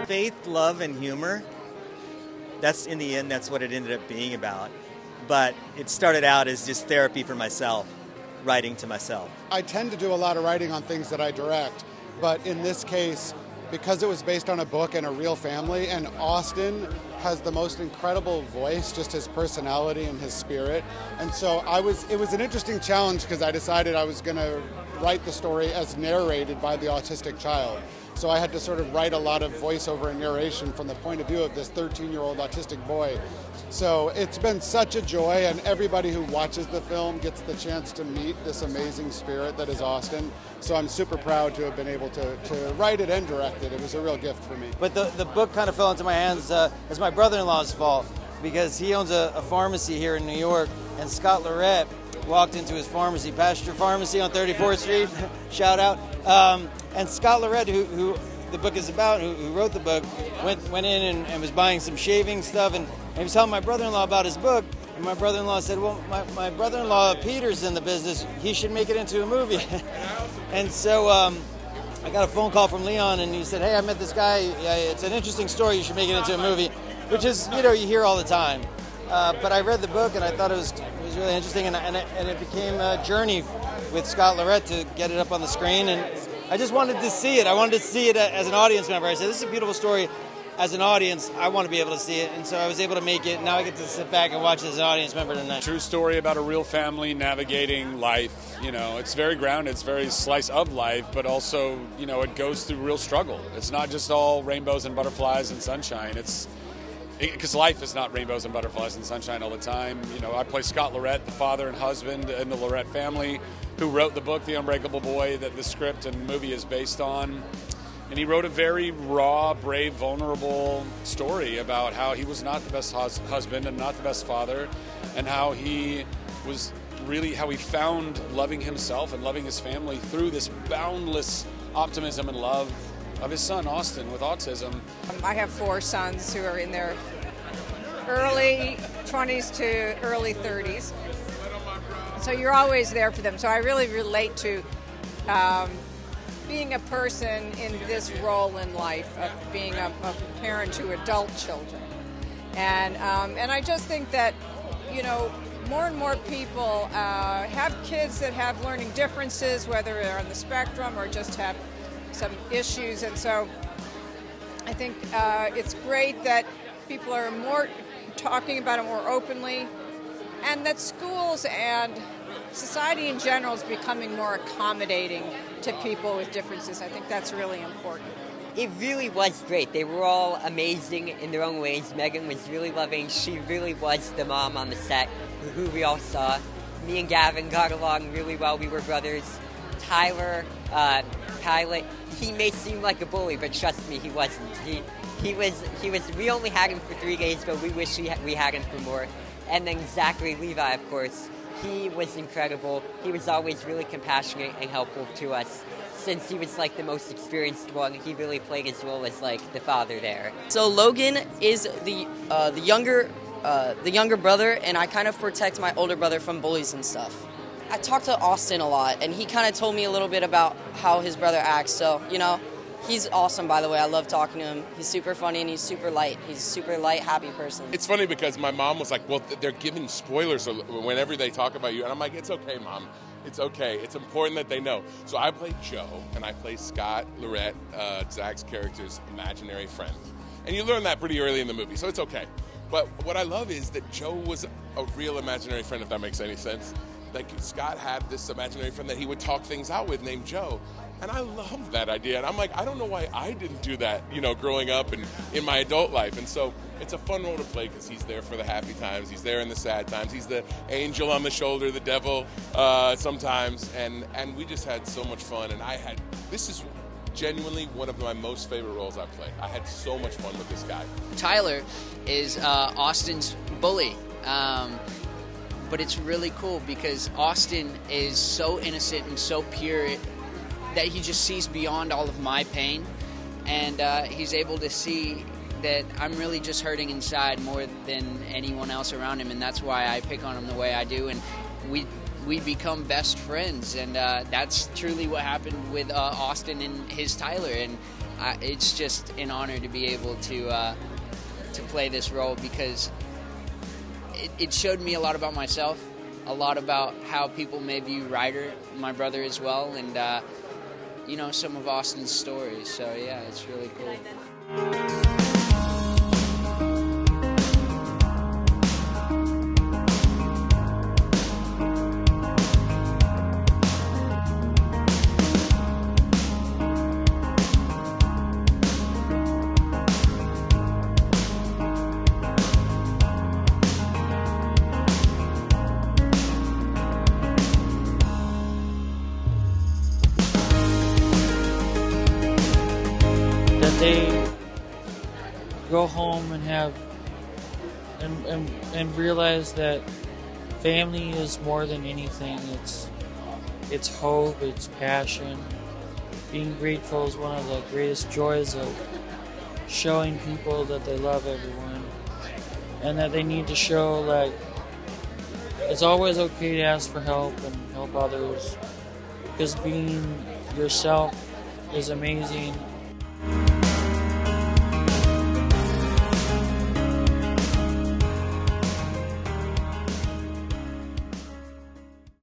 Faith, love, and humor. That's, in the end, that's what it ended up being about. But it started out as just therapy for myself, writing to myself. I tend to do a lot of writing on things that I direct, but in this case, because it was based on a book and a real family, and Austin has the most incredible voice, just his personality and his spirit. And so it was an interesting challenge because I decided I was going to write the story as narrated by the autistic child. So I had to sort of write a lot of voiceover and narration from the point of view of this 13-year-old autistic boy. So it's been such a joy, and everybody who watches the film gets the chance to meet this amazing spirit that is Austin. So I'm super proud to have been able to write it and direct it. It was a real gift for me. But the book kind of fell into my hands as my brother-in-law's fault, because he owns a pharmacy here in New York, and Scott LeRette walked into his pharmacy, Pasture Pharmacy on 34th Street, shout out. And Scott LeRette, who the book is about, who wrote the book, went in and was buying some shaving stuff, and he was telling my brother-in-law about his book, and my brother-in-law said, well, my brother-in-law Peter's in the business, he should make it into a movie. And so I got a phone call from Leon, and he said, hey, I met this guy, it's an interesting story, you should make it into a movie, which is, you hear all the time. But I read the book, and I thought it was really interesting, and it became a journey with Scott LeRette to get it up on the screen, and I just wanted to see it. I wanted to see it as an audience member. I said, this is a beautiful story. As an audience, I want to be able to see it, and so I was able to make it. Now I get to sit back and watch it as an audience member tonight. True story about a real family navigating life. It's very grounded, it's very slice of life, but also, it goes through real struggle. It's not just all rainbows and butterflies and sunshine. Because life is not rainbows and butterflies and sunshine all the time. I play Scott LeRette, the father and husband in the LeRette family, who wrote the book, The Unbreakable Boy, that the script and movie is based on. And he wrote a very raw, brave, vulnerable story about how he was not the best husband and not the best father, and how he found loving himself and loving his family through this boundless optimism and love of his son, Austin, with autism. I have 4 sons who are in their early 20s to early 30s. So you're always there for them. So I really relate to being a person in this role in life, of being a parent to adult children. And I just think that, more and more people have kids that have learning differences, whether they're on the spectrum or just have some issues. And so I think it's great that people are more talking about it more openly, and that schools and society in general is becoming more accommodating to people with differences. I think that's really important. It really was great. They were all amazing in their own ways. Megan was really loving. She really was the mom on the set, who we all saw. Me and Gavin got along really well. We were brothers. Tyler, pilot, he may seem like a bully, but trust me, he wasn't. He was. We only had him for 3 days, but we wish we had him for more. And then Zachary Levi, of course, he was incredible. He was always really compassionate and helpful to us. Since he was like the most experienced one, he really played his role as like the father there. So Logan is the younger brother, and I kind of protect my older brother from bullies and stuff. I talked to Austin a lot, and he kind of told me a little bit about how his brother acts. So, he's awesome, by the way. I love talking to him. He's super funny, and he's super light. He's a super light, happy person. It's funny because my mom was like, well, they're giving spoilers whenever they talk about you. And I'm like, it's okay, Mom. It's okay. It's important that they know. So I play Joe, and I play Scott LeRette, Zach's character's imaginary friend. And you learn that pretty early in the movie, so it's okay. But what I love is that Joe was a real imaginary friend, if that makes any sense. Like, Scott had this imaginary friend that he would talk things out with named Joe. And I love that idea. And I'm like, I don't know why I didn't do that, growing up and in my adult life. And so it's a fun role to play because he's there for the happy times. He's there in the sad times. He's the angel on the shoulder, the devil sometimes. And we just had so much fun. And this is genuinely one of my most favorite roles I've played. I had so much fun with this guy. Tyler is Austin's bully. But it's really cool because Austin is so innocent and so pure that he just sees beyond all of my pain, and he's able to see that I'm really just hurting inside more than anyone else around him, and that's why I pick on him the way I do, and we become best friends, and that's truly what happened with Austin and his Tyler, and it's just an honor to be able to play this role, because it showed me a lot about myself, a lot about how people may view Ryder, my brother as well, and some of Austin's stories. So yeah, it's really cool. They go home and have and realize that family is more than anything. It's hope, it's passion. Being grateful is one of the greatest joys of showing people that they love everyone, and that they need to show like it's always okay to ask for help and help others, because being yourself is amazing.